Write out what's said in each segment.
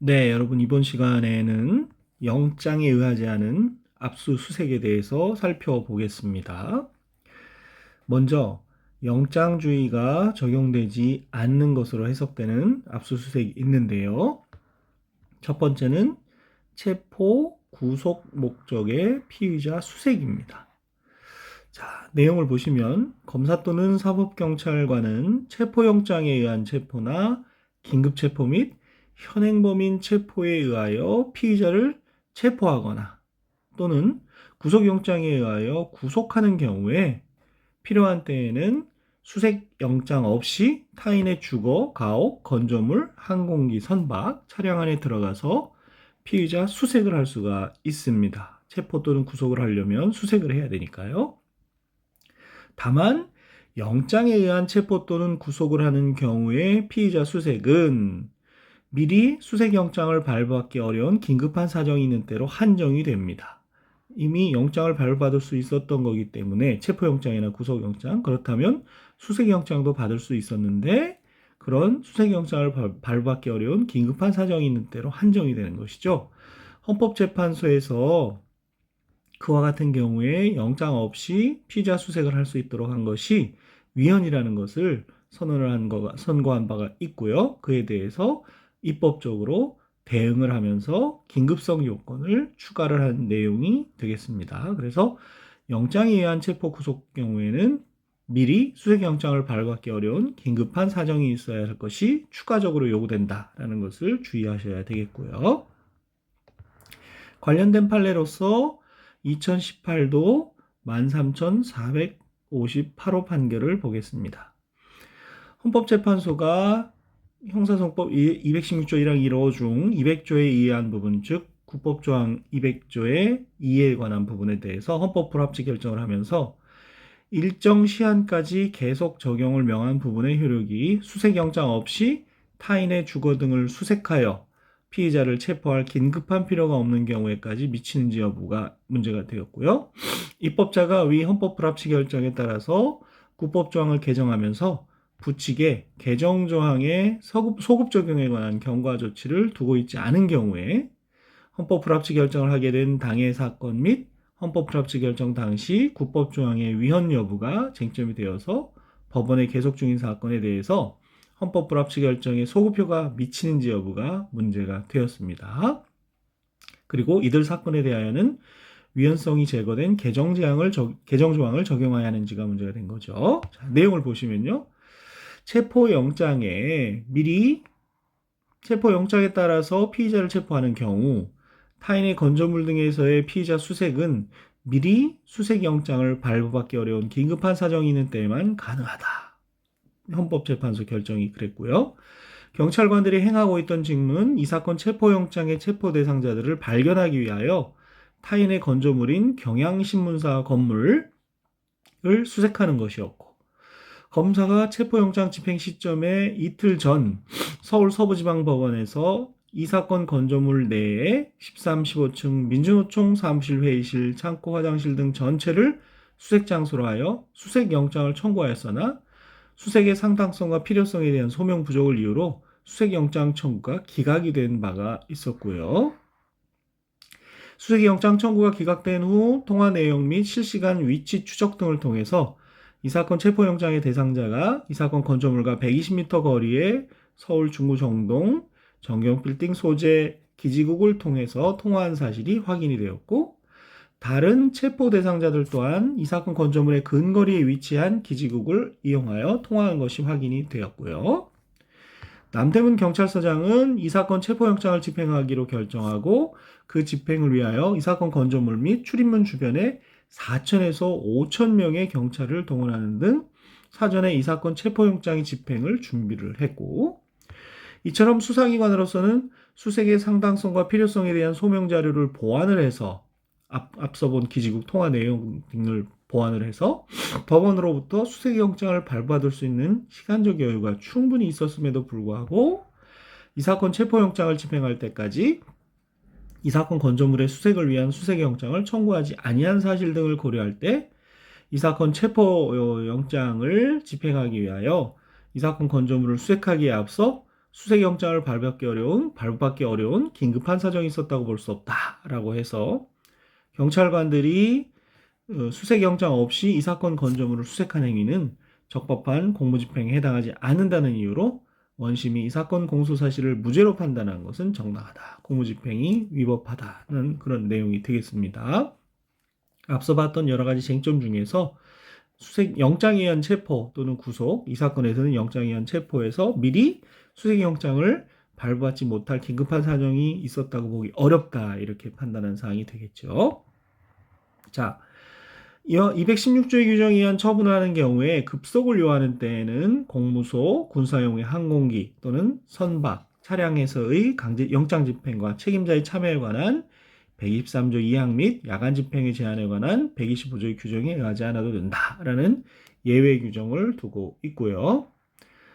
네, 여러분 이번 시간에는 영장에 의하지 않은 압수수색에 대해서 살펴보겠습니다. 먼저 영장주의가 적용되지 않는 것으로 해석되는 압수수색이 있는데요. 첫 번째는 체포, 구속 목적의 피의자 수색입니다. 자, 내용을 보시면 검사 또는 사법경찰관은 체포영장에 의한 체포나 긴급체포 및 현행범인 체포에 의하여 피의자를 체포하거나 또는 구속영장에 의하여 구속하는 경우에 필요한 때에는 수색영장 없이 타인의 주거, 가옥, 건조물, 항공기, 선박, 차량 안에 들어가서 피의자 수색을 할 수가 있습니다. 체포 또는 구속을 하려면 수색을 해야 되니까요. 다만 영장에 의한 체포 또는 구속을 하는 경우에 피의자 수색은 미리 수색영장을 발부하기 어려운 긴급한 사정이 있는 때로 한정이 됩니다. 이미 영장을 발부받을 수 있었던 거기 때문에 체포영장이나 구속영장, 그렇다면 수색영장도 받을 수 있었는데 그런 수색영장을 발부하기 어려운 긴급한 사정이 있는 때로 한정이 되는 것이죠. 헌법재판소에서 그와 같은 경우에 영장 없이 피의자 수색을 할 수 있도록 한 것이 위헌이라는 것을 선고한 바가 있고요. 그에 대해서 입법적으로 대응을 하면서 긴급성 요건을 추가를 한 내용이 되겠습니다. 그래서 영장에 의한 체포 구속 경우에는 미리 수색영장을 발부하기 어려운 긴급한 사정이 있어야 할 것이 추가적으로 요구된다라는 것을 주의하셔야 되겠고요. 관련된 판례로서 2018도 13,458호 판결을 보겠습니다. 헌법재판소가 형사소송법 216조 1항 1호 중 200조에 의한 부분, 즉 국법조항 200조의 2에 관한 부분에 대해서 헌법 불합치 결정을 하면서 일정 시한까지 계속 적용을 명한 부분의 효력이 수색영장 없이 타인의 주거 등을 수색하여 피의자를 체포할 긴급한 필요가 없는 경우에까지 미치는지 여부가 문제가 되었고요. 입법자가 위 헌법 불합치 결정에 따라서 국법조항을 개정하면서 부칙에 개정조항의 소급 적용에 관한 경과 조치를 두고 있지 않은 경우에 헌법 불합치 결정을 하게 된 당해 사건 및 헌법 불합치 결정 당시 국법조항의 위헌 여부가 쟁점이 되어서 법원에 계속 중인 사건에 대해서 헌법 불합치 결정에 소급효가 미치는지 여부가 문제가 되었습니다. 그리고 이들 사건에 대하여는 위헌성이 제거된 개정조항을 적용해야 하는지가 문제가 된 거죠. 자, 내용을 보시면요. 체포영장에 따라서 피의자를 체포하는 경우 타인의 건조물 등에서의 피의자 수색은 미리 수색영장을 발부받기 어려운 긴급한 사정이 있는 때에만 가능하다. 헌법재판소 결정이 그랬고요. 경찰관들이 행하고 있던 직무는 이 사건 체포영장의 체포 대상자들을 발견하기 위하여 타인의 건조물인 경향신문사 건물을 수색하는 것이었고, 검사가 체포영장 집행 시점에 이틀 전 서울 서부지방법원에서 이 사건 건조물 내에 13, 15층 민주노총 사무실, 회의실, 창고, 화장실 등 전체를 수색장소로 하여 수색영장을 청구하였으나 수색의 상당성과 필요성에 대한 소명 부족을 이유로 수색영장 청구가 기각이 된 바가 있었고요. 수색영장 청구가 기각된 후 통화 내용 및 실시간 위치 추적 등을 통해서 이 사건 체포영장의 대상자가 이 사건 건조물과 120m 거리의 서울 중구 정동 정경빌딩 소재 기지국을 통해서 통화한 사실이 확인이 되었고, 다른 체포 대상자들 또한 이 사건 건조물의 근거리에 위치한 기지국을 이용하여 통화한 것이 확인이 되었고요. 남대문 경찰서장은 이 사건 체포영장을 집행하기로 결정하고 그 집행을 위하여 이 사건 건조물 및 출입문 주변에 4천에서 5천 명의 경찰을 동원하는 등 사전에 이 사건 체포영장의 집행을 준비를 했고, 이처럼 수사기관으로서는 수색의 상당성과 필요성에 대한 소명자료를 보완을 해서 앞서 본 기지국 통화 내용 등을 보완을 해서 법원으로부터 수색영장을 발부받을 수 있는 시간적 여유가 충분히 있었음에도 불구하고 이 사건 체포영장을 집행할 때까지 이 사건 건조물의 수색을 위한 수색영장을 청구하지 아니한 사실 등을 고려할 때 이 사건 체포영장을 집행하기 위하여 이 사건 건조물을 수색하기에 앞서 수색영장을 발부받기 어려운 긴급한 사정이 있었다고 볼 수 없다라고 해서 경찰관들이 수색영장 없이 이 사건 건조물을 수색한 행위는 적법한 공무집행에 해당하지 않는다는 이유로 원심이 이 사건 공소 사실을 무죄로 판단한 것은 정당하다. 공무집행이 위법하다는 그런 내용이 되겠습니다. 앞서 봤던 여러 가지 쟁점 중에서 영장에 의한 체포 또는 구속, 이 사건에서는 영장에 의한 체포에서 미리 수색영장을 발부받지 못할 긴급한 사정이 있었다고 보기 어렵다, 이렇게 판단한 사항이 되겠죠. 자, 216조의 규정에 의한 처분을 하는 경우에 급속을 요하는 때에는 공무소, 군사용의 항공기 또는 선박, 차량에서의 영장 집행과 책임자의 참여에 관한 123조 2항 및 야간 집행의 제한에 관한 125조의 규정에 의하지 않아도 된다라는 예외 규정을 두고 있고요.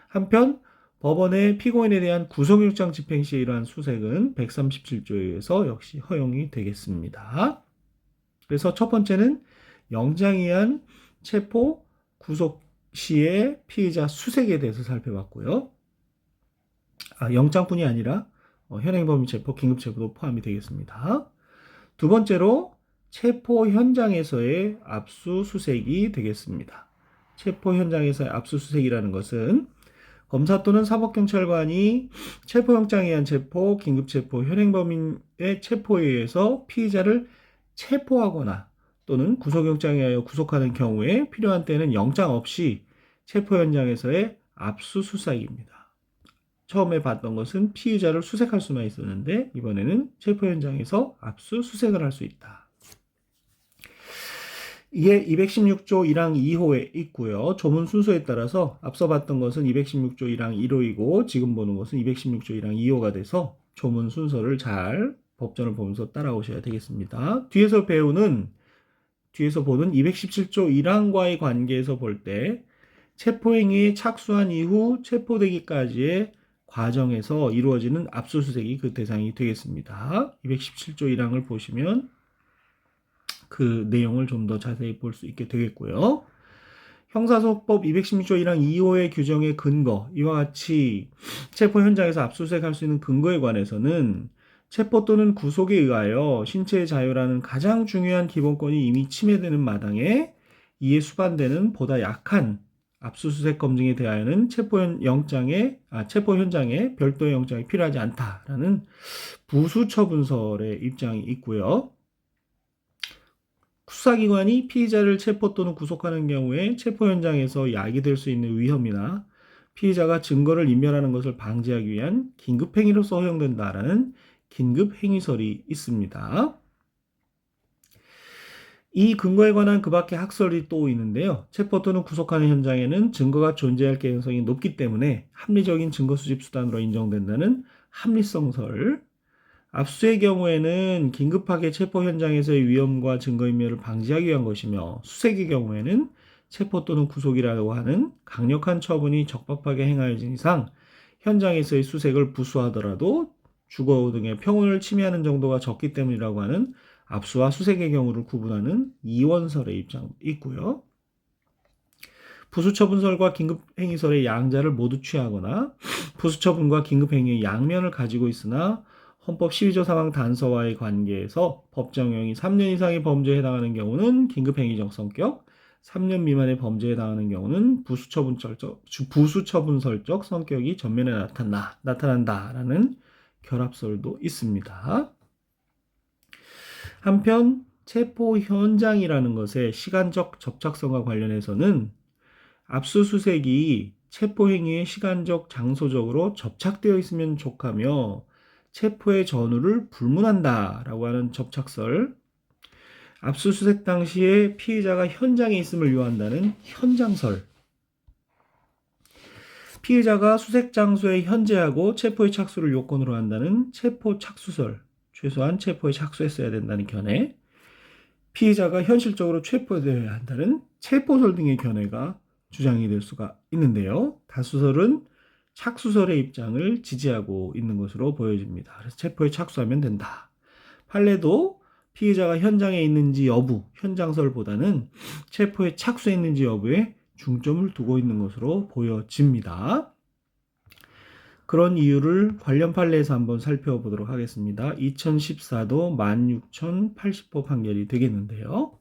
한편 법원의 피고인에 대한 구속영장 집행 시에 이러한 수색은 137조에 의해서 역시 허용이 되겠습니다. 그래서 첫 번째는 영장에 의한 체포, 구속 시의 피의자 수색에 대해서 살펴봤고요. 영장뿐이 아니라 현행범위 체포, 긴급체포도 포함이 되겠습니다. 두 번째로 체포 현장에서의 압수수색이 되겠습니다. 체포 현장에서의 압수수색이라는 것은 검사 또는 사법경찰관이 체포영장에 의한 체포, 긴급체포, 현행범인의 체포에 의해서 피의자를 체포하거나 또는 구속영장에 의하여 구속하는 경우에 필요한 때는 영장 없이 체포 현장에서의 압수수색입니다. 처음에 봤던 것은 피의자를 수색할 수만 있었는데 이번에는 체포 현장에서 압수수색을 할 수 있다. 이게 216조 1항 2호에 있고요. 조문 순서에 따라서 앞서 봤던 것은 216조 1항 1호이고 지금 보는 것은 216조 1항 2호가 돼서 조문 순서를 잘 법전을 보면서 따라오셔야 되겠습니다. 뒤에서 보는 217조 1항과의 관계에서 볼 때 체포행위에 착수한 이후 체포되기까지의 과정에서 이루어지는 압수수색이 그 대상이 되겠습니다. 217조 1항을 보시면 그 내용을 좀 더 자세히 볼 수 있게 되겠고요. 형사소송법 216조 1항 2호의 규정의 근거, 이와 같이 체포 현장에서 압수수색할 수 있는 근거에 관해서는 체포 또는 구속에 의하여 신체의 자유라는 가장 중요한 기본권이 이미 침해되는 마당에 이에 수반되는 보다 약한 압수수색 검증에 대하여는 체포 현장에 별도의 영장이 필요하지 않다라는 부수처분설의 입장이 있고요. 수사기관이 피의자를 체포 또는 구속하는 경우에 체포 현장에서 야기될 수 있는 위험이나 피의자가 증거를 인멸하는 것을 방지하기 위한 긴급행위로서 허용된다라는 긴급행위설이 있습니다. 이 근거에 관한 그 밖에 학설이 또 있는데요. 체포 또는 구속하는 현장에는 증거가 존재할 가능성이 높기 때문에 합리적인 증거 수집 수단으로 인정된다는 합리성설, 압수의 경우에는 긴급하게 체포 현장에서의 위험과 증거인멸을 방지하기 위한 것이며 수색의 경우에는 체포 또는 구속이라고 하는 강력한 처분이 적법하게 행하여진 이상 현장에서의 수색을 부수하더라도 주거 등의 평온을 침해하는 정도가 적기 때문이라고 하는 압수와 수색의 경우를 구분하는 이원설의 입장도 있고요. 부수처분설과 긴급행위설의 양자를 모두 취하거나 부수처분과 긴급행위의 양면을 가지고 있으나 헌법 12조 3항 단서와의 관계에서 법정형이 3년 이상의 범죄에 해당하는 경우는 긴급행위적 성격, 3년 미만의 범죄에 해당하는 경우는 부수처분설적 성격이 전면에 나타난다라는 결합설도 있습니다. 한편 체포 현장이라는 것의 시간적 접착성과 관련해서는 압수수색이 체포 행위에 시간적, 장소적으로 접착되어 있으면 족하며 체포의 전후를 불문한다라고 하는 접착설, 압수수색 당시에 피의자가 현장에 있음을 요한다는 현장설, 피의자가 수색 장소에 현재하고 체포의 착수를 요건으로 한다는 체포 착수설, 최소한 체포에 착수했어야 된다는 견해, 피의자가 현실적으로 체포되어야 한다는 체포설 등의 견해가 주장이 될 수가 있는데요. 다수설은 착수설의 입장을 지지하고 있는 것으로 보여집니다. 그래서 체포에 착수하면 된다. 판례도 피의자가 현장에 있는지 여부, 현장설보다는 체포에 착수했는지 여부에 중점을 두고 있는 것으로 보여집니다. 그런 이유를 관련 판례에서 한번 살펴보도록 하겠습니다. 2014도 16,080호 판결이 되겠는데요.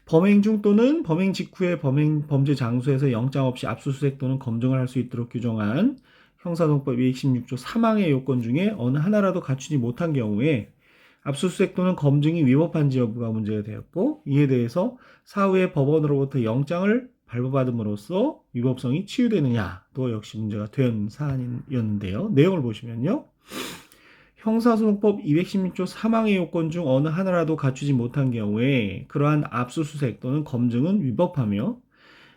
범행 중 또는 범행 직후에 범죄 장소에서 영장 없이 압수수색 또는 검증을 할 수 있도록 규정한 형사소송법 216조 사망의 요건 중에 어느 하나라도 갖추지 못한 경우에 압수수색 또는 검증이 위법한지 여부가 문제가 되었고, 이에 대해서 사후에 법원으로부터 영장을 발부받음으로써 위법성이 치유되느냐도 역시 문제가 된 사안이었는데요. 내용을 보시면요. 형사소송법 216조 사망의 요건 중 어느 하나라도 갖추지 못한 경우에 그러한 압수수색 또는 검증은 위법하며,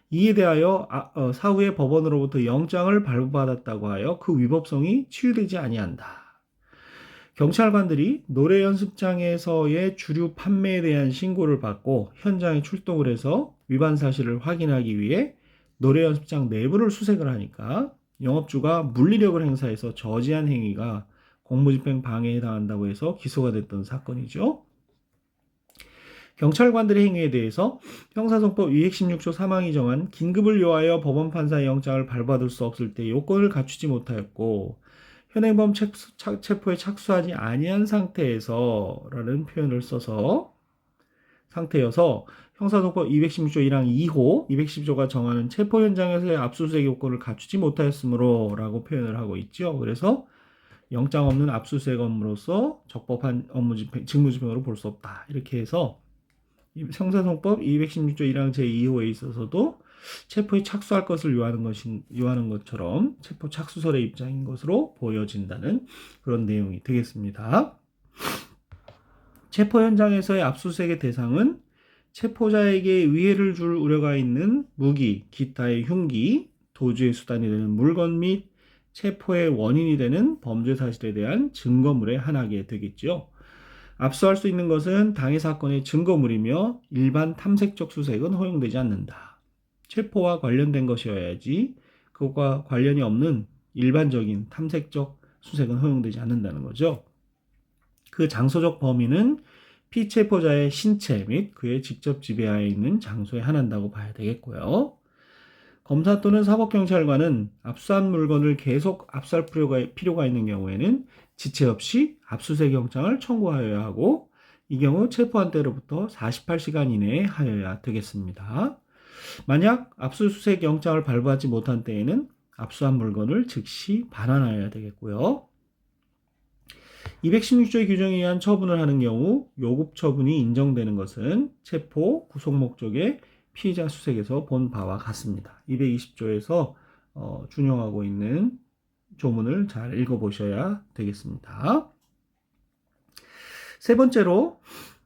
이에 대하여 사후에 법원으로부터 영장을 발부받았다고 하여 그 위법성이 치유되지 아니한다. 경찰관들이 노래 연습장에서의 주류 판매에 대한 신고를 받고 현장에 출동을 해서 위반 사실을 확인하기 위해 노래 연습장 내부를 수색을 하니까 영업주가 물리력을 행사해서 저지한 행위가 공무집행 방해에 해당한다고 해서 기소가 됐던 사건이죠. 경찰관들의 행위에 대해서 형사소송법 216조 사망이 정한 긴급을 요하여 법원 판사의 영장을 발부받을 수 없을 때 요건을 갖추지 못하였고, 현행범 체포에 착수하지 아니한 상태에서라는 표현을 써서 상태여서 형사소송법 216조 1항 2호 210조가 정하는 체포 현장에서의 압수수색 요건을 갖추지 못하였으므로 라고 표현을 하고 있죠. 그래서 영장 없는 압수수색 업무로서 적법한 직무집행으로 볼 수 없다. 이렇게 해서 형사소송법 216조 1항 제2호에 있어서도 체포에 착수할 것을 요하는 것처럼 체포 착수설의 입장인 것으로 보여진다는 그런 내용이 되겠습니다. 체포 현장에서의 압수수색의 대상은 체포자에게 위해를 줄 우려가 있는 무기, 기타의 흉기, 도주의 수단이 되는 물건 및 체포의 원인이 되는 범죄 사실에 대한 증거물에 한하게 되겠죠. 압수할 수 있는 것은 당해 사건의 증거물이며 일반 탐색적 수색은 허용되지 않는다. 체포와 관련된 것이어야지 그것과 관련이 없는 일반적인 탐색적 수색은 허용되지 않는다는 거죠. 그 장소적 범위는 피체포자의 신체 및 그의 직접 지배하에 있는 장소에 한한다고 봐야 되겠고요. 검사 또는 사법경찰관은 압수한 물건을 계속 압수할 필요가 있는 경우에는 지체 없이 압수수색 영장을 청구하여야 하고, 이 경우 체포한 때로부터 48시간 이내에 하여야 되겠습니다. 만약 압수수색 영장을 발부하지 못한 때에는 압수한 물건을 즉시 반환하여야 되겠고요. 216조의 규정에 의한 처분을 하는 경우 요급 처분이 인정되는 것은 체포, 구속 목적의 피의자 수색에서 본 바와 같습니다. 220조에서 준용하고 있는 조문을 잘 읽어보셔야 되겠습니다. 세 번째로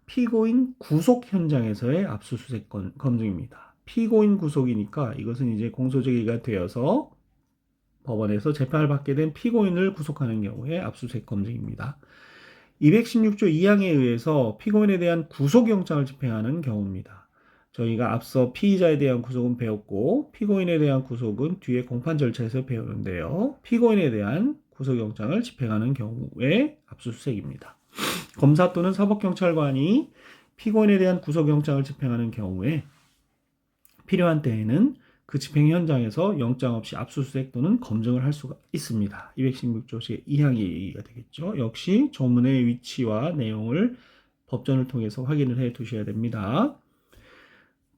피고인 구속 현장에서의 압수수색 검증입니다. 피고인 구속이니까 이것은 이제 공소제기가 되어서 법원에서 재판을 받게 된 피고인을 구속하는 경우에 압수수색 검증입니다. 216조 2항에 의해서 피고인에 대한 구속영장을 집행하는 경우입니다. 저희가 앞서 피의자에 대한 구속은 배웠고 피고인에 대한 구속은 뒤에 공판 절차에서 배우는데요. 피고인에 대한 구속영장을 집행하는 경우에 압수수색입니다. 검사 또는 사법경찰관이 피고인에 대한 구속영장을 집행하는 경우에 필요한 때에는 그 집행 현장에서 영장 없이 압수수색 또는 검증을 할 수가 있습니다. 216조 2항의 얘기가 되겠죠. 역시 조문의 위치와 내용을 법전을 통해서 확인을 해 두셔야 됩니다.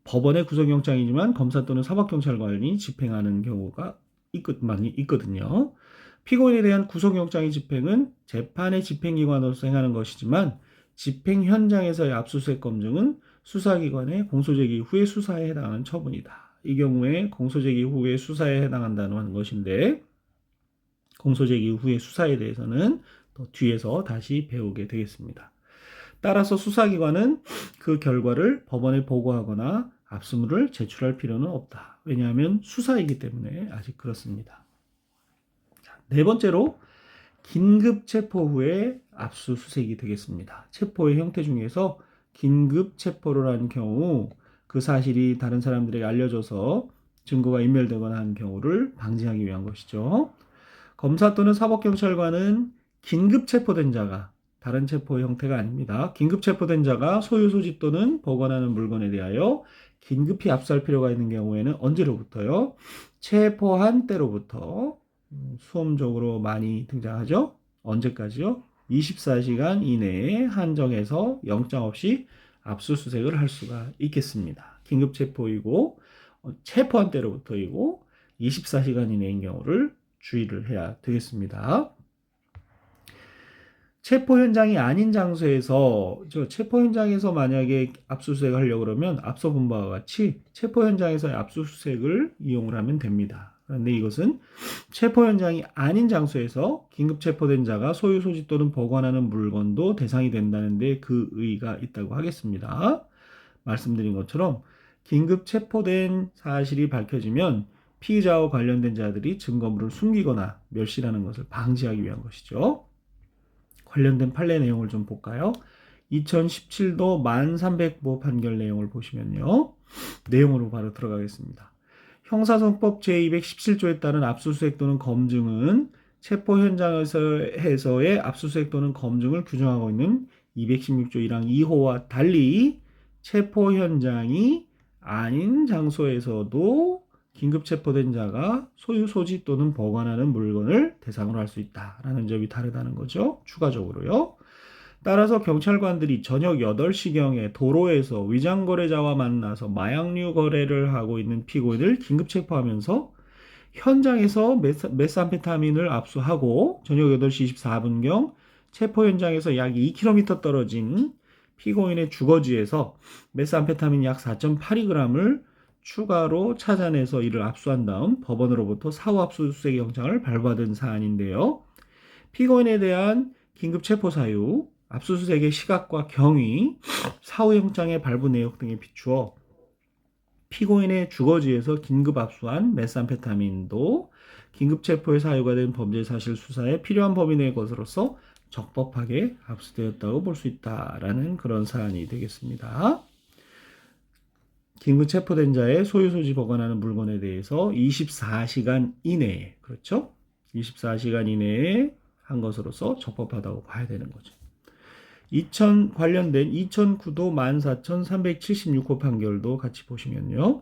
법원의 구속영장이지만 검사 또는 사법경찰관이 집행하는 경우가 많이 있거든요. 피고인에 대한 구속영장의 집행은 재판의 집행기관으로서 행하는 것이지만 집행 현장에서의 압수수색 검증은 수사기관의 공소제기 후의 수사에 해당하는 처분이다. 이 경우에 공소제기 후의 수사에 해당한다는 것인데, 공소제기 후의 수사에 대해서는 또 뒤에서 다시 배우게 되겠습니다. 따라서 수사기관은 그 결과를 법원에 보고하거나 압수물을 제출할 필요는 없다. 왜냐하면 수사이기 때문에 아직 그렇습니다. 네 번째로 긴급 체포 후에 압수수색이 되겠습니다. 체포의 형태 중에서 긴급 체포를 한 경우 그 사실이 다른 사람들에게 알려져서 증거가 인멸되거나 한 경우를 방지하기 위한 것이죠. 검사 또는 사법경찰관은 긴급 체포된 자가 다른 체포 형태가 아닙니다. 긴급 체포된 자가 소유 소지 또는 보관하는 물건에 대하여 긴급히 압수할 필요가 있는 경우에는 언제로부터요? 체포한 때로부터 수험적으로 많이 등장하죠. 언제까지요? 24시간 이내에 한정해서 영장 없이 압수수색을 할 수가 있겠습니다. 긴급체포이고 체포한 때로부터이고 24시간 이내인 경우를 주의를 해야 되겠습니다. 체포 현장이 아닌 장소에서 체포 현장에서 만약에 압수수색을 하려고 그러면 앞서 본 바와 같이 체포 현장에서의 압수수색을 이용을 하면 됩니다. 그런데 이것은 체포 현장이 아닌 장소에서 긴급 체포된 자가 소유 소지 또는 보관하는 물건도 대상이 된다는데 그 의의가 있다고 하겠습니다. 말씀드린 것처럼 긴급 체포된 사실이 밝혀지면 피의자와 관련된 자들이 증거물을 숨기거나 멸실하는 것을 방지하기 위한 것이죠. 관련된 판례 내용을 좀 볼까요? 2017도 1300보 판결 내용을 보시면요. 내용으로 바로 들어가겠습니다. 형사소송법 제217조에 따른 압수수색 또는 검증은 체포 현장에서의 압수수색 또는 검증을 규정하고 있는 216조 1항 2호와 달리 체포 현장이 아닌 장소에서도 긴급 체포된 자가 소유 소지 또는 보관하는 물건을 대상으로 할 수 있다라는 점이 다르다는 거죠. 추가적으로요. 따라서 경찰관들이 저녁 8시경에 도로에서 위장 거래자와 만나서 마약류 거래를 하고 있는 피고인을 긴급 체포하면서 현장에서 메스암페타민을 압수하고 저녁 8시 24분경 체포 현장에서 약 2km 떨어진 피고인의 주거지에서 메스암페타민 약 4.82g을 추가로 찾아내서 이를 압수한 다음 법원으로부터 사후 압수수색 영장을 발부받은 사안인데요. 피고인에 대한 긴급 체포 사유, 압수수색의 시각과 경위, 사후 영장의 발부 내역 등에 비추어 피고인의 주거지에서 긴급 압수한 메스암페타민도 긴급 체포의 사유가 된 범죄 사실 수사에 필요한 범위 내의 것으로서 적법하게 압수되었다고 볼 수 있다라는 그런 사안이 되겠습니다. 긴급 체포된 자의 소유 소지 보관하는 물건에 대해서 24시간 이내에, 그렇죠? 24시간 이내에 한 것으로서 적법하다고 봐야 되는 거죠. 관련된 2009도 14,376호 판결도 같이 보시면요.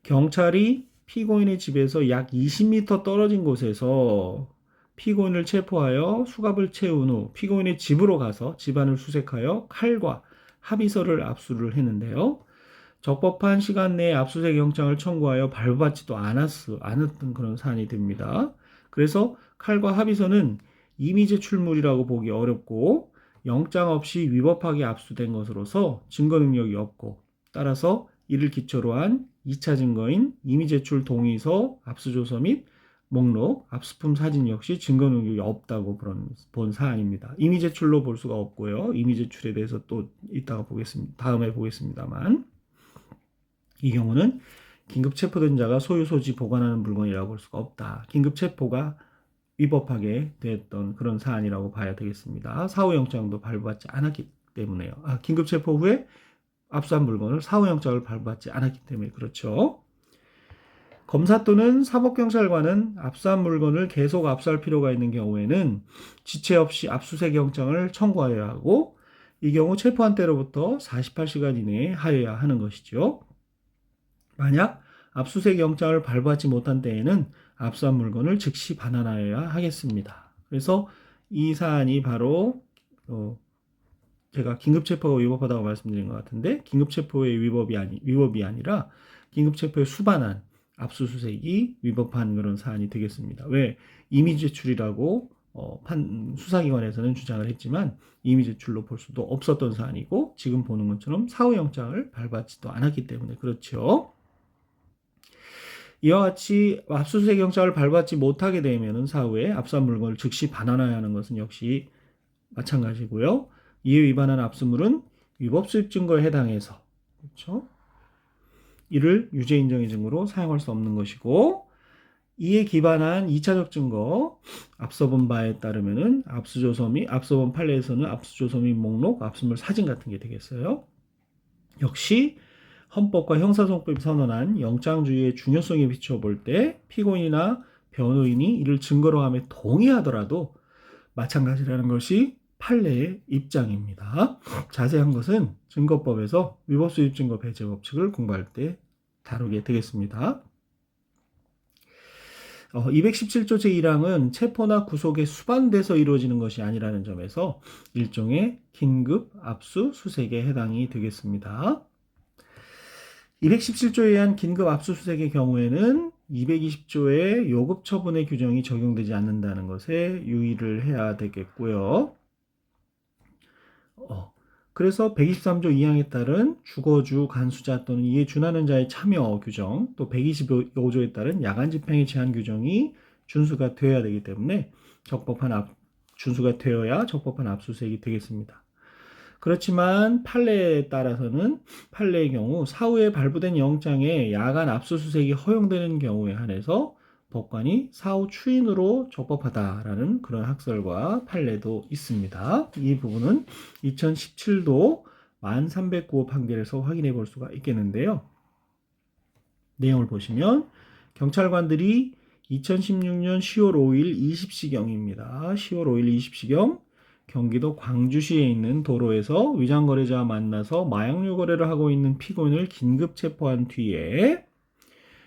경찰이 피고인의 집에서 약 20m 떨어진 곳에서 피고인을 체포하여 수갑을 채운 후 피고인의 집으로 가서 집안을 수색하여 칼과 합의서를 압수를 했는데요. 적법한 시간 내에 압수수색 영장을 청구하여 발부받지도 않았던 그런 사안이 됩니다. 그래서 칼과 합의서는 이미 제출물이라고 보기 어렵고 영장 없이 위법하게 압수된 것으로서 증거 능력이 없고 따라서 이를 기초로 한 2차 증거인 이미 제출 동의서, 압수조서 및 목록, 압수품 사진 역시 증거 능력이 없다고 본 사안입니다. 이미 제출로 볼 수가 없고요. 이미 제출에 대해서 또 이따가 보겠습니다. 다음에 보겠습니다만 이 경우는 긴급 체포된 자가 소유 소지 보관하는 물건이라고 볼 수가 없다. 긴급 체포가 위법하게 됐던 그런 사안이라고 봐야 되겠습니다. 사후 영장도 발부받지 않았기 때문에요. 긴급 체포 후에 압수한 물건을 사후 영장을 발부받지 않았기 때문에 그렇죠. 검사 또는 사법경찰관은 압수한 물건을 계속 압수할 필요가 있는 경우에는 지체 없이 압수수색 영장을 청구하여야 하고 이 경우 체포한 때로부터 48시간 이내에 하여야 하는 것이죠. 만약 압수수색 영장을 발부하지 못한 때에는 압수한 물건을 즉시 반환하여야 하겠습니다. 그래서 이 사안이 바로 제가 긴급체포가 위법하다고 말씀드린 것 같은데 긴급체포의 위법이 아니라 긴급체포에 수반한 압수수색이 위법한 그런 사안이 되겠습니다. 왜? 이미 제출이라고 수사기관에서는 주장을 했지만 이미 제출로 볼 수도 없었던 사안이고 지금 보는 것처럼 사후영장을 발부하지도 않았기 때문에 그렇죠. 이와 같이 압수수색 영장을 발부하지 못하게 되면 사후에 압수한 물건을 즉시 반환해야 하는 것은 역시 마찬가지고요. 이에 위반한 압수물은 위법 수입 증거에 해당해서 그렇죠? 이를 유죄 인정의 증거로 사용할 수 없는 것이고 이에 기반한 2차적 증거 앞서 본 바에 따르면은 압수조서 및 앞서 본 판례에서는 압수조서 및 목록, 압수물 사진 같은 게 되겠어요. 역시 헌법과 형사소송법이 선언한 영장주의의 중요성에 비추어 볼 때 피고인이나 변호인이 이를 증거로 함에 동의하더라도 마찬가지라는 것이 판례의 입장입니다. 자세한 것은 증거법에서 위법수입증거 배제 법칙을 공부할 때 다루게 되겠습니다. 217조 제1항은 체포나 구속에 수반돼서 이루어지는 것이 아니라는 점에서 일종의 긴급 압수수색에 해당이 되겠습니다. 217조에 의한 긴급 압수수색의 경우에는 220조의 요급 처분의 규정이 적용되지 않는다는 것에 유의를 해야 되겠고요. 그래서 123조 2항에 따른 주거주, 간수자 또는 이에 준하는 자의 참여 규정, 또 125조에 따른 야간 집행의 제한 규정이 준수가 되어야 되기 때문에 준수가 되어야 적법한 압수수색이 되겠습니다. 그렇지만 판례에 따라서는 판례의 경우 사후에 발부된 영장에 야간 압수수색이 허용되는 경우에 한해서 법관이 사후 추인으로 적법하다라는 그런 학설과 판례도 있습니다. 이 부분은 2017도 1309호 판결에서 확인해 볼 수가 있겠는데요. 내용을 보시면 경찰관들이 2016년 10월 5일 20시경입니다. 10월 5일 20시경 경기도 광주시에 있는 도로에서 위장거래자와 만나서 마약류 거래를 하고 있는 피고인을 긴급 체포한 뒤에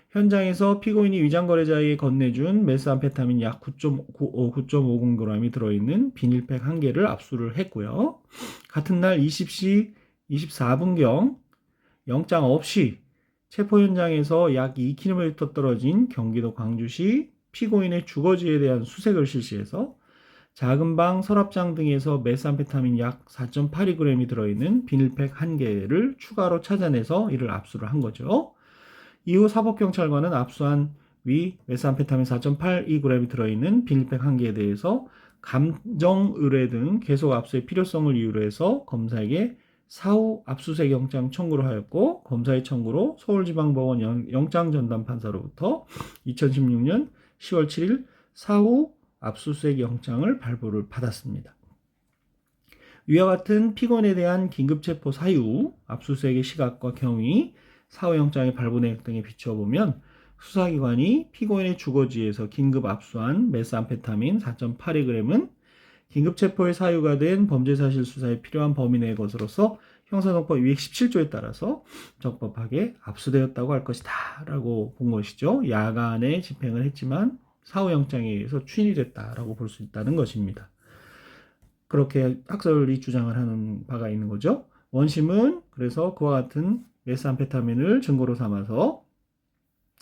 현장에서 피고인이 위장거래자에게 건네준 메스암페타민 약 9.50g이 들어있는 비닐팩 1개를 압수를 했고요. 같은 날 20시 24분경 영장 없이 체포 현장에서 약 2km 떨어진 경기도 광주시 피고인의 주거지에 대한 수색을 실시해서 작은 방, 서랍장 등에서 메스암페타민 약 4.82g이 들어있는 비닐팩 1개를 추가로 찾아내서 이를 압수를 한 거죠. 이후 사법경찰관은 압수한 위 메스암페타민 4.82g이 들어있는 비닐팩 1개에 대해서 감정 의뢰 등 계속 압수의 필요성을 이유로 해서 검사에게 사후 압수수색 영장 청구를 하였고, 검사의 청구로 서울지방법원 영장전담판사로부터 2016년 10월 7일 사후 압수수색 영장을 발부를 받았습니다. 위와 같은 피고인에 대한 긴급체포 사유, 압수수색의 시각과 경위, 사후영장의 발부 내역 등에 비춰보면 수사기관이 피고인의 주거지에서 긴급 압수한 메스암페타민 4.82g은 긴급체포의 사유가 된 범죄사실 수사에 필요한 범위 내의 것으로서 형사동법 217조에 따라서 적법하게 압수되었다고 할 것이다 라고 본 것이죠. 야간에 집행을 했지만 사후영장에 의해서 추인이 됐다라고 볼 수 있다는 것입니다. 그렇게 학설이 주장을 하는 바가 있는 거죠. 원심은 그래서 그와 같은 메스암페타민을 증거로 삼아서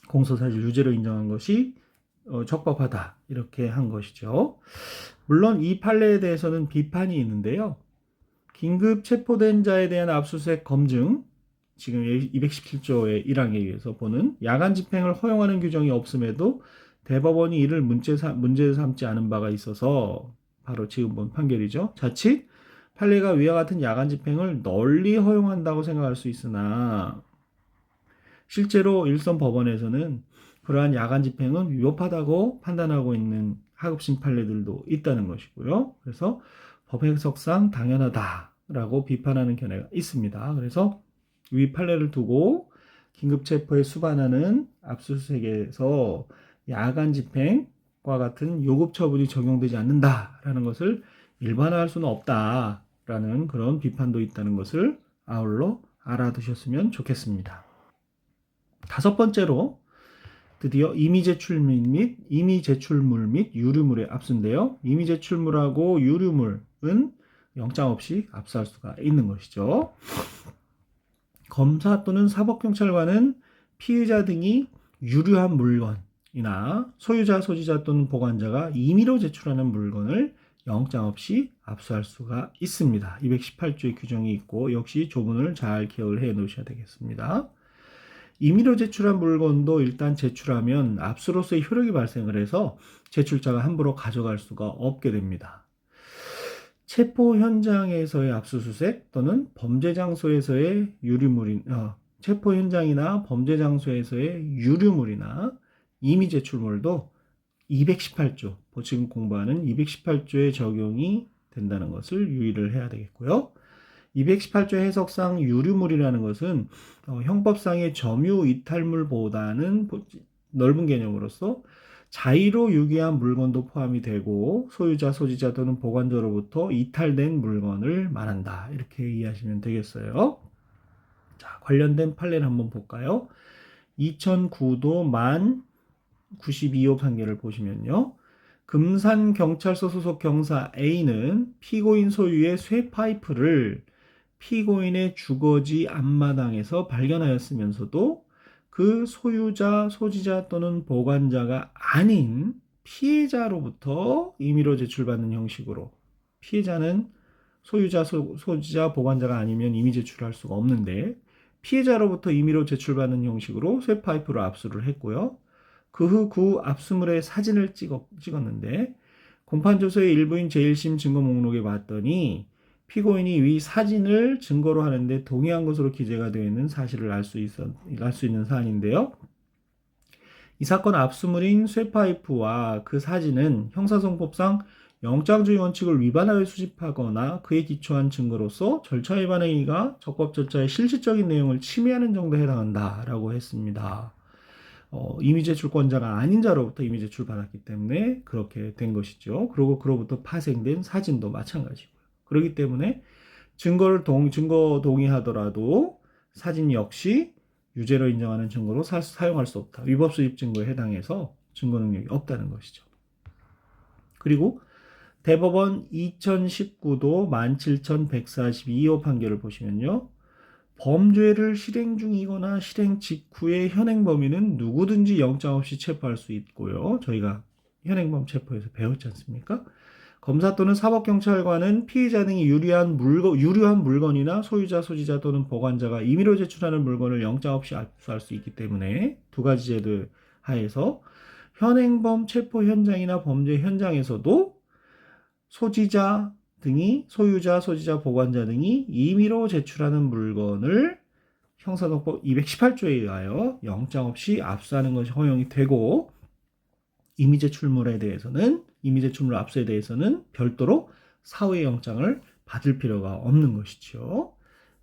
공소사실 유죄로 인정한 것이 적법하다 이렇게 한 것이죠. 물론 이 판례에 대해서는 비판이 있는데요. 긴급 체포된 자에 대한 압수수색 검증, 지금 217조의 1항에 의해서 보는 야간 집행을 허용하는 규정이 없음에도 대법원이 이를 문제 삼지 않은 바가 있어서 바로 지금 본 판결이죠. 자칫 판례가 위와 같은 야간 집행을 널리 허용한다고 생각할 수 있으나 실제로 일선 법원에서는 그러한 야간 집행은 위법하다고 판단하고 있는 하급심 판례들도 있다는 것이고요. 그래서 법 해석상 당연하다라고 비판하는 견해가 있습니다. 그래서 위 판례를 두고 긴급체포에 수반하는 압수수색에서 야간 집행과 같은 요급 처분이 적용되지 않는다라는 것을 일반화할 수는 없다라는 그런 비판도 있다는 것을 아울러 알아두셨으면 좋겠습니다. 다섯 번째로 드디어 임의 제출물 및 유류물의 압수인데요. 임의 제출물하고 유류물은 영장 없이 압수할 수가 있는 것이죠. 검사 또는 사법경찰관은 피의자 등이 유류한 물건이나 소유자, 소지자 또는 보관자가 임의로 제출하는 물건을 영장 없이 압수할 수가 있습니다. 218조의 규정이 있고 역시 조문을 잘 기억을 해 놓으셔야 되겠습니다. 임의로 제출한 물건도 일단 제출하면 압수로서의 효력이 발생을 해서 제출자가 함부로 가져갈 수가 없게 됩니다. 체포 현장에서의 압수수색 또는 범죄 장소에서의 체포 현장이나 범죄 장소에서의 유류물이나 임의 제출물도 218조, 지금 공부하는 218조에 적용이 된다는 것을 유의를 해야 되겠고요. 218조 해석상 유류물이라는 것은 형법상의 점유 이탈물보다는 넓은 개념으로서 자의로 유기한 물건도 포함이 되고 소유자, 소지자 또는 보관자로부터 이탈된 물건을 말한다. 이렇게 이해하시면 되겠어요. 자, 관련된 판례를 한번 볼까요? 2009도 92호 판결을 보시면요. 금산경찰서 소속 경사 A는 피고인 소유의 쇠파이프를 피고인의 주거지 앞마당에서 발견하였으면서도 그 소유자, 소지자 또는 보관자가 아닌 피해자로부터 임의로 제출받는 형식으로, 피해자는 소유자, 소지자, 보관자가 아니면 임의 제출할 수가 없는데 피해자로부터 임의로 제출받는 형식으로 쇠파이프로 압수를 했고요. 그 후 그 압수물의 사진을 찍었는데 공판조서의 일부인 제1심 증거 목록에 봤더니 피고인이 위 사진을 증거로 하는데 동의한 것으로 기재가 되어 있는 사실을 알 수 있는 사안인데요. 이 사건 압수물인 쇠파이프와 그 사진은 형사성법상 영장주의 원칙을 위반하여 수집하거나 그에 기초한 증거로서 절차 위반의 행위가 적법 절차의 실질적인 내용을 침해하는 정도에 해당한다라고 했습니다. 임의 제출권자가 아닌 자로부터 임의 제출 받았기 때문에 그렇게 된 것이죠. 그리고 그로부터 파생된 사진도 마찬가지고요. 그렇기 때문에 증거 동의하더라도 사진 역시 유죄로 인정하는 증거로 사용할 수 없다. 위법 수집 증거에 해당해서 증거 능력이 없다는 것이죠. 그리고 대법원 2019도 17142호 판결을 보시면요. 범죄를 실행 중이거나 실행 직후에 현행범인은 누구든지 영장 없이 체포할 수 있고요. 저희가 현행범 체포에서 배웠지 않습니까? 검사 또는 사법경찰관은 피해자 등이 유리한 물건이나 소유자, 소지자 또는 보관자가 임의로 제출하는 물건을 영장 없이 압수할 수 있기 때문에 두 가지 제도 하에서 현행범 체포 현장이나 범죄 현장에서도 소지자 등이 소유자, 소지자, 보관자 등이 임의로 제출하는 물건을 형사소법 218조에 의하여 영장 없이 압수하는 것이 허용이 되고 임의 제출물에 대해서는 임의 제출물 압수에 대해서는 별도로 사후의 영장을 받을 필요가 없는 것이죠.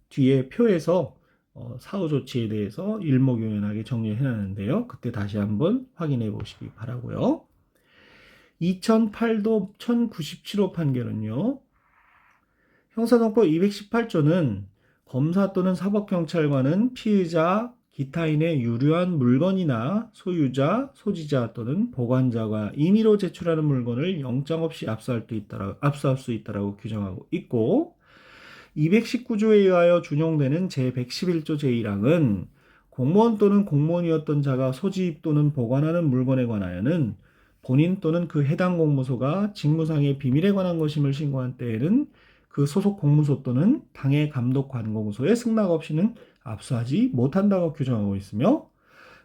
뒤에 표에서 사후 조치에 대해서 일목요연하게 정리해 놨는데요. 그때 다시 한번 확인해 보시기 바라고요. 2008도 1097호 판결은요. 형사정법 218조는 검사 또는 사법경찰관은 피의자, 기타인의 유료한 물건이나 소유자, 소지자 또는 보관자가 임의로 제출하는 물건을 영장 없이 압수할 수 있다라고 규정하고 있고 219조에 의하여 준용되는 제111조 제1항은 공무원 또는 공무원이었던 자가 소집 또는 보관하는 물건에 관하여는 본인 또는 그 해당 공무소가 직무상의 비밀에 관한 것임을 신고한 때에는 그 소속 공무소 또는 당해 감독 관공소에 승낙 없이는 압수하지 못한다고 규정하고 있으며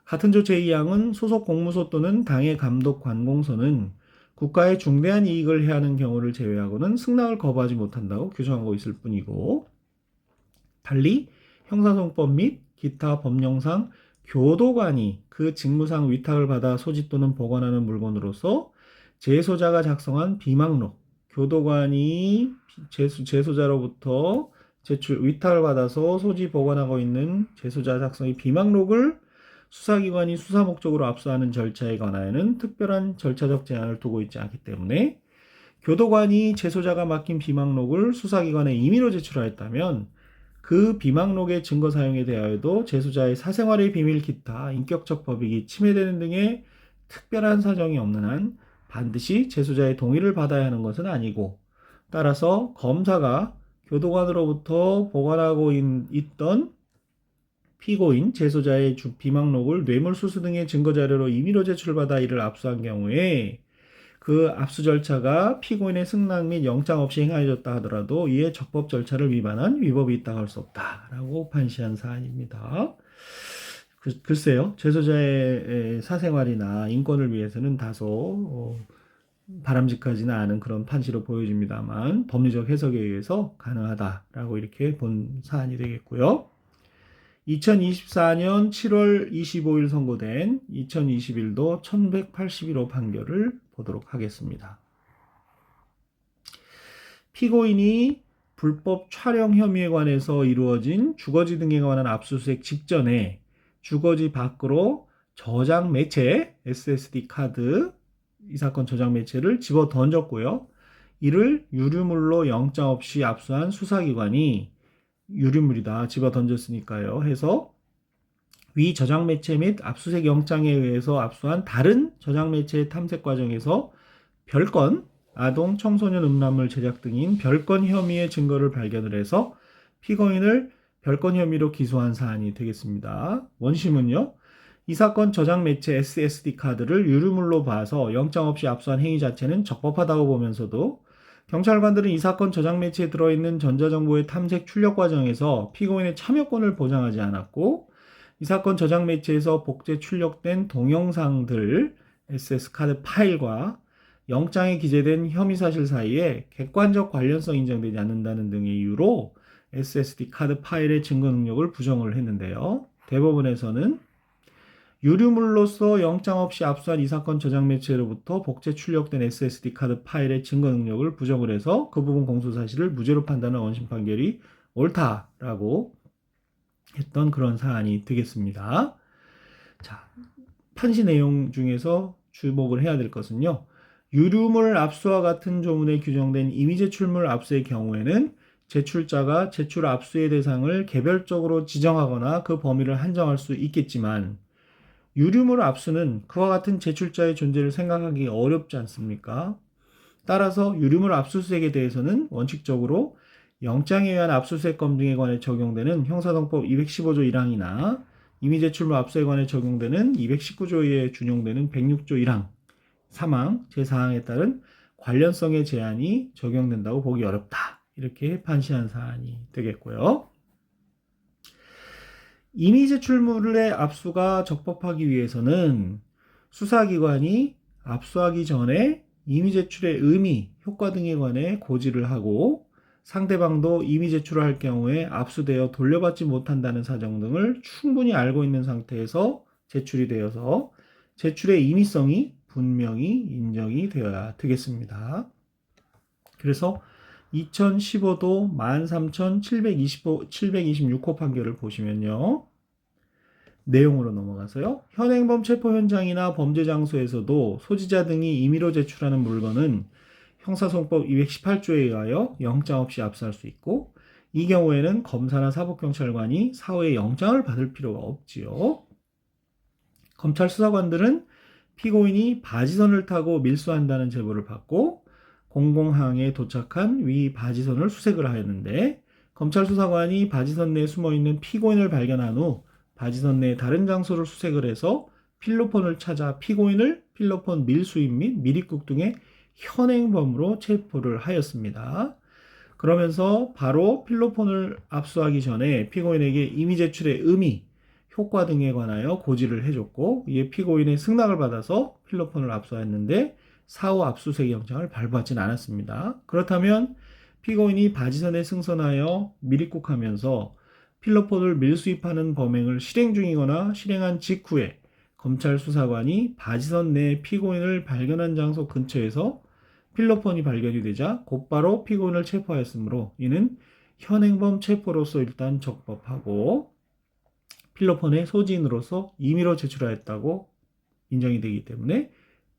같은 조 제2항은 소속 공무소 또는 당해 감독 관공소는 국가에 중대한 이익을 해하는 경우를 제외하고는 승낙을 거부하지 못한다고 규정하고 있을 뿐이고 달리 형사소송법 및 기타 법령상 교도관이 그 직무상 위탁을 받아 소지 또는 보관하는 물건으로서 제소자가 작성한 비망록, 교도관이 제소자로부터 위탁을 받아서 소지 보관하고 있는 제소자 작성의 비망록을 수사기관이 수사 목적으로 압수하는 절차에 관하여는 특별한 절차적 제한을 두고 있지 않기 때문에 교도관이 제소자가 맡긴 비망록을 수사기관에 임의로 제출하였다면 그 비망록의 증거 사용에 대하여도 제소자의 사생활의 비밀 기타 인격적 법익이 침해되는 등의 특별한 사정이 없는 한 반드시 제소자의 동의를 받아야 하는 것은 아니고 따라서 검사가 교도관으로부터 보관하고 있던 피고인 제소자의 비망록을 뇌물수수 등의 증거자료로 임의로 제출받아 이를 압수한 경우에 그 압수 절차가 피고인의 승낙 및 영장 없이 행하여졌다 하더라도 이에 적법 절차를 위반한 위법이 있다고 할 수 없다라고 판시한 사안입니다. 글쎄요. 제소자의 사생활이나 인권을 위해서는 다소 바람직하지는 않은 그런 판시로 보여집니다만 법리적 해석에 의해서 가능하다라고 이렇게 본 사안이 되겠고요. 2024년 7월 25일 선고된 2021도 1181호 판결을 보도록 하겠습니다. 피고인이 불법 촬영 혐의에 관해서 이루어진 주거지 등에 관한 압수수색 직전에 주거지 밖으로 저장 매체, SSD 카드, 이 사건 저장 매체를 집어 던졌고요. 이를 유류물로 영장 없이 압수한 수사기관이 유류물이다, 집어 던졌으니까요 해서 위 저장 매체 및 압수수색 영장에 의해서 압수한 다른 저장 매체의 탐색 과정에서 별건, 아동, 청소년 음란물 제작 등인 별건 혐의의 증거를 발견을 해서 피고인을 별건 혐의로 기소한 사안이 되겠습니다. 원심은요, 이 사건 저장 매체 SSD 카드를 유류물로 봐서 영장 없이 압수한 행위 자체는 적법하다고 보면서도 경찰관들은 이 사건 저장 매체에 들어있는 전자정보의 탐색 출력 과정에서 피고인의 참여권을 보장하지 않았고, 이 사건 저장 매체에서 복제 출력된 동영상들 SS 카드 파일과 영장에 기재된 혐의 사실 사이에 객관적 관련성이 인정되지 않는다는 등의 이유로 SSD 카드 파일의 증거 능력을 부정을 했는데요. 대법원에서는 유류물로서 영장 없이 압수한 이 사건 저장 매체로부터 복제 출력된 SSD 카드 파일의 증거 능력을 부정을 해서 그 부분 공소 사실을 무죄로 판단한 원심 판결이 옳다라고 했던 그런 사안이 되겠습니다. 자, 판시 내용 중에서 주목을 해야 될 것은요. 유류물 압수와 같은 조문에 규정된 임의 제출물 압수의 경우에는 제출자가 제출 압수의 대상을 개별적으로 지정하거나 그 범위를 한정할 수 있겠지만 유류물 압수는 그와 같은 제출자의 존재를 생각하기 어렵지 않습니까? 따라서 유류물 압수수색에 대해서는 원칙적으로 영장에 의한 압수수색권 등에 관해 적용되는 형사동법 215조 1항이나 임의제출물 압수에 관해 적용되는 219조에 준용되는 106조 1항, 3항, 제4항에 따른 관련성의 제한이 적용된다고 보기 어렵다. 이렇게 판시한 사안이 되겠고요. 임의제출물의 압수가 적법하기 위해서는 수사기관이 압수하기 전에 임의제출의 의미, 효과 등에 관해 고지를 하고 상대방도 임의제출을 할 경우에 압수되어 돌려받지 못한다는 사정 등을 충분히 알고 있는 상태에서 제출이 되어서 제출의 임의성이 분명히 인정이 되어야 되겠습니다. 그래서 2015도 13,726호 판결을 보시면요. 내용으로 넘어가서요. 현행범 체포 현장이나 범죄 장소에서도 소지자 등이 임의로 제출하는 물건은 형사소송법 218조에 의하여 영장 없이 압수할 수 있고, 이 경우에는 검사나 사법경찰관이 사후에 영장을 받을 필요가 없지요. 검찰 수사관들은 피고인이 바지선을 타고 밀수한다는 제보를 받고 공공항에 도착한 위 바지선을 수색을 하였는데, 검찰 수사관이 바지선 내에 숨어있는 피고인을 발견한 후 바지선 내 다른 장소를 수색을 해서 필로폰을 찾아 피고인을 필로폰 밀수입 및 밀입국 등의 현행범으로 체포를 하였습니다. 그러면서 바로 필로폰을 압수하기 전에 피고인에게 임의 제출의 의미, 효과 등에 관하여 고지를 해줬고, 이에 피고인의 승낙을 받아서 필로폰을 압수했는데 사후 압수수색 영장을 발부하지는 않았습니다. 그렇다면 피고인이 바지선에 승선하여 밀입국하면서 필로폰을 밀수입하는 범행을 실행 중이거나 실행한 직후에 검찰 수사관이 바지선 내 피고인을 발견한 장소 근처에서 필로폰이 발견이 되자 곧바로 피고인을 체포하였으므로 이는 현행범 체포로서 일단 적법하고 필로폰의 소지인으로서 임의로 제출하였다고 인정이 되기 때문에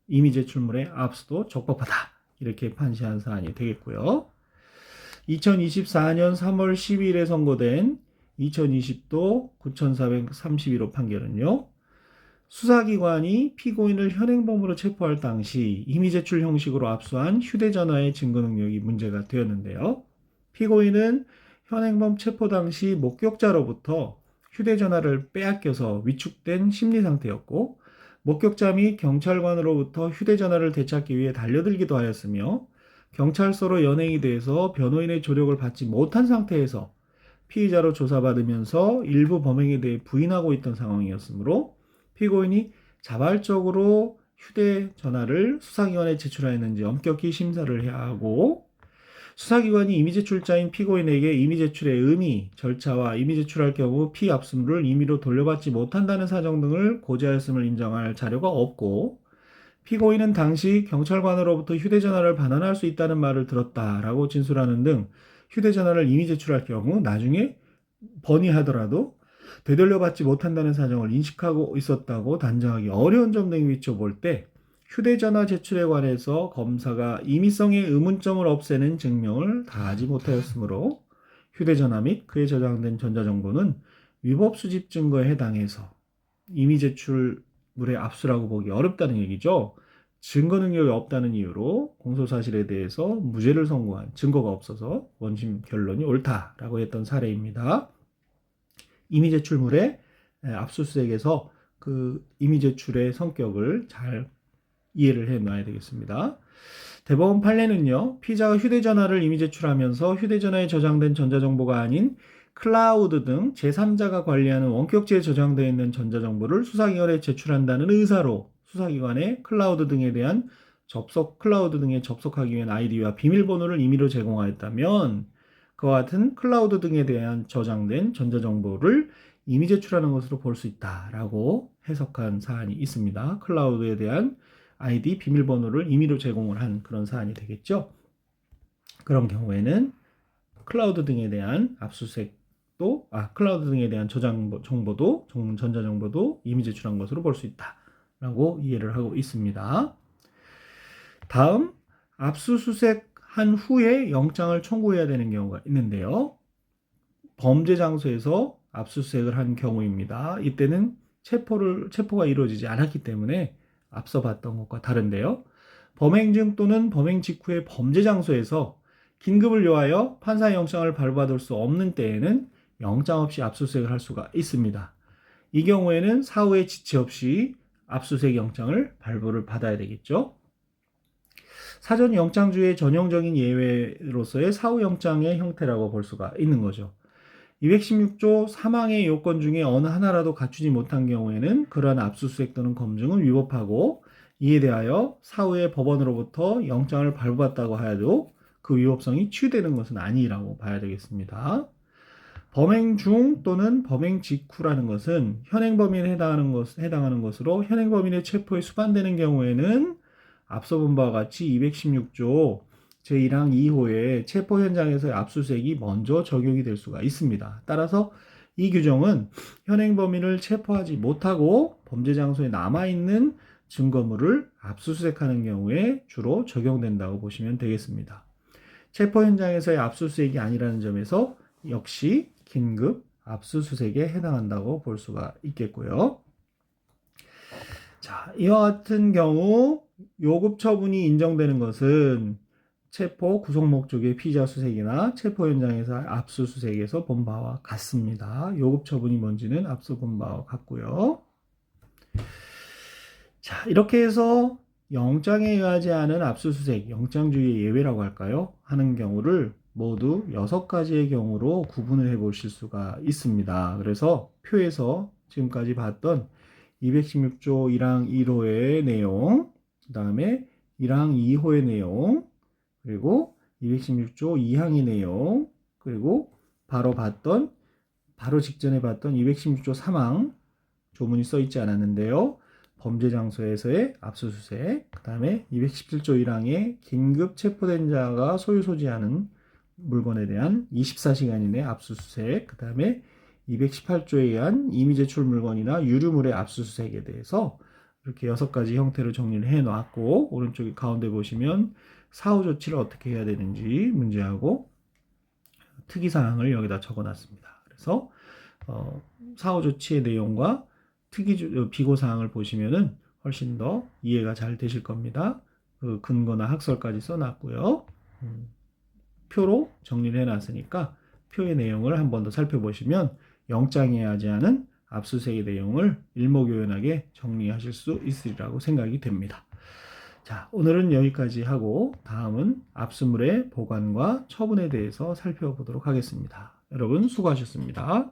임의 제출물의 압수도 적법하다. 이렇게 판시한 사안이 되겠고요. 2024년 3월 12일에 선고된 2020도 9431호 판결은요. 수사기관이 피고인을 현행범으로 체포할 당시 임의 제출 형식으로 압수한 휴대전화의 증거 능력이 문제가 되었는데요. 피고인은 현행범 체포 당시 목격자로부터 휴대전화를 빼앗겨서 위축된 심리 상태였고, 목격자 및 경찰관으로부터 휴대전화를 되찾기 위해 달려들기도 하였으며, 경찰서로 연행이 돼서 변호인의 조력을 받지 못한 상태에서 피의자로 조사받으면서 일부 범행에 대해 부인하고 있던 상황이었으므로 피고인이 자발적으로 휴대전화를 수사기관에 제출하였는지 엄격히 심사를 해야 하고, 수사기관이 임의 제출자인 피고인에게 임의 제출의 의미, 절차와 임의 제출할 경우 피압수물을 임의로 돌려받지 못한다는 사정 등을 고지하였음을 인정할 자료가 없고, 피고인은 당시 경찰관으로부터 휴대전화를 반환할 수 있다는 말을 들었다라고 진술하는 등 휴대전화를 임의 제출할 경우 나중에 번의하더라도 되돌려받지 못한다는 사정을 인식하고 있었다고 단정하기 어려운 점 등을 비춰볼 때 휴대전화 제출에 관해서 검사가 임의성의 의문점을 없애는 증명을 다하지 못하였으므로 휴대전화 및 그에 저장된 전자정보는 위법 수집 증거에 해당해서 이미 제출물의 압수라고 보기 어렵다는 얘기죠. 증거 능력이 없다는 이유로 공소사실에 대해서 무죄를 선고한 증거가 없어서 원심 결론이 옳다라고 했던 사례입니다. 이미 제출물의 압수수색에서 그 이미 제출의 성격을 잘 이해를 해 놔야 되겠습니다. 대법원 판례는요, 피자가 휴대전화를 이미 제출하면서 휴대전화에 저장된 전자정보가 아닌 클라우드 등 제3자가 관리하는 원격지에 저장되어 있는 전자정보를 수사기관에 제출한다는 의사로 수사기관에 클라우드 등에 대한 클라우드 등에 접속하기 위한 아이디와 비밀번호를 임의로 제공하였다면 그와 같은 클라우드 등에 대한 저장된 전자정보를 이미 제출하는 것으로 볼 수 있다라고 해석한 사안이 있습니다. 클라우드에 대한 아이디 비밀번호를 임의로 제공을 한 그런 사안이 되겠죠. 그런 경우에는 클라우드 등에 대한 클라우드 등에 대한 전자정보도 이미 제출한 것으로 볼 수 있다라고 이해를 하고 있습니다. 다음, 압수수색한 후에 영장을 청구해야 되는 경우가 있는데요. 범죄 장소에서 압수수색을 한 경우입니다. 이때는 체포가 이루어지지 않았기 때문에 앞서 봤던 것과 다른데요. 범행 중 또는 범행 직후의 범죄 장소에서 긴급을 요하여 판사의 영장을 발부받을 수 없는 때에는 영장 없이 압수수색을 할 수가 있습니다. 이 경우에는 사후의 지체 없이 압수수색 영장을 발부를 받아야 되겠죠. 사전 영장주의 전형적인 예외로서의 사후 영장의 형태라고 볼 수가 있는 거죠. 216조 사망의 요건 중에 어느 하나라도 갖추지 못한 경우에는 그러한 압수수색 또는 검증은 위법하고 이에 대하여 사후에 법원으로부터 영장을 발부받다고 하여도 그 위법성이 치유되는 것은 아니라고 봐야 되겠습니다. 범행 중 또는 범행 직후라는 것은 현행 범위에 해당하는 것으로 현행 범위의 체포에 수반되는 경우에는 앞서 본 바와 같이 216조 제1항 2호의 체포 현장에서의 압수수색이 먼저 적용이 될 수가 있습니다. 따라서 이 규정은 현행 범인을 체포하지 못하고 범죄 장소에 남아있는 증거물을 압수수색하는 경우에 주로 적용된다고 보시면 되겠습니다. 체포 현장에서의 압수수색이 아니라는 점에서 역시 긴급 압수수색에 해당한다고 볼 수가 있겠고요. 자, 이와 같은 경우 요급 처분이 인정되는 것은 체포 구속 목적의 피의자 수색이나 체포 현장에서 압수수색에서 본 바와 같습니다. 요급 처분이 뭔지는 앞서 본 바와 같고요. 자, 이렇게 해서 영장에 의하지 않은 압수수색, 영장주의 예외라고 할까요? 하는 경우를 모두 6가지의 경우로 구분을 해 보실 수가 있습니다. 그래서 표에서 지금까지 봤던 216조 1항 1호의 내용, 그 다음에 1항 2호의 내용, 그리고 216조 2항의 내용, 그리고 바로 직전에 봤던 216조 3항 조문이 써 있지 않았는데요. 범죄 장소에서의 압수수색, 그 다음에 217조 1항의 긴급 체포된 자가 소유 소지하는 물건에 대한 24시간 이내 압수수색, 그 다음에 218조에 의한 이미 제출 물건이나 유류물의 압수수색에 대해서 이렇게 6가지 형태로 정리를 해놨고, 오른쪽 가운데 보시면 사후 조치를 어떻게 해야 되는지 문제하고 특이사항을 여기다 적어놨습니다. 그래서 사후 조치의 내용과 비고사항을 보시면은 훨씬 더 이해가 잘 되실 겁니다. 그 근거나 학설까지 써놨고요. 표로 정리를 해놨으니까 표의 내용을 한 번 더 살펴보시면 영장에 하지 않은 압수수색의 내용을 일목요연하게 정리하실 수 있으리라고 생각이 됩니다. 자, 오늘은 여기까지 하고 다음은 압수물의 보관과 처분에 대해서 살펴보도록 하겠습니다. 여러분 수고하셨습니다.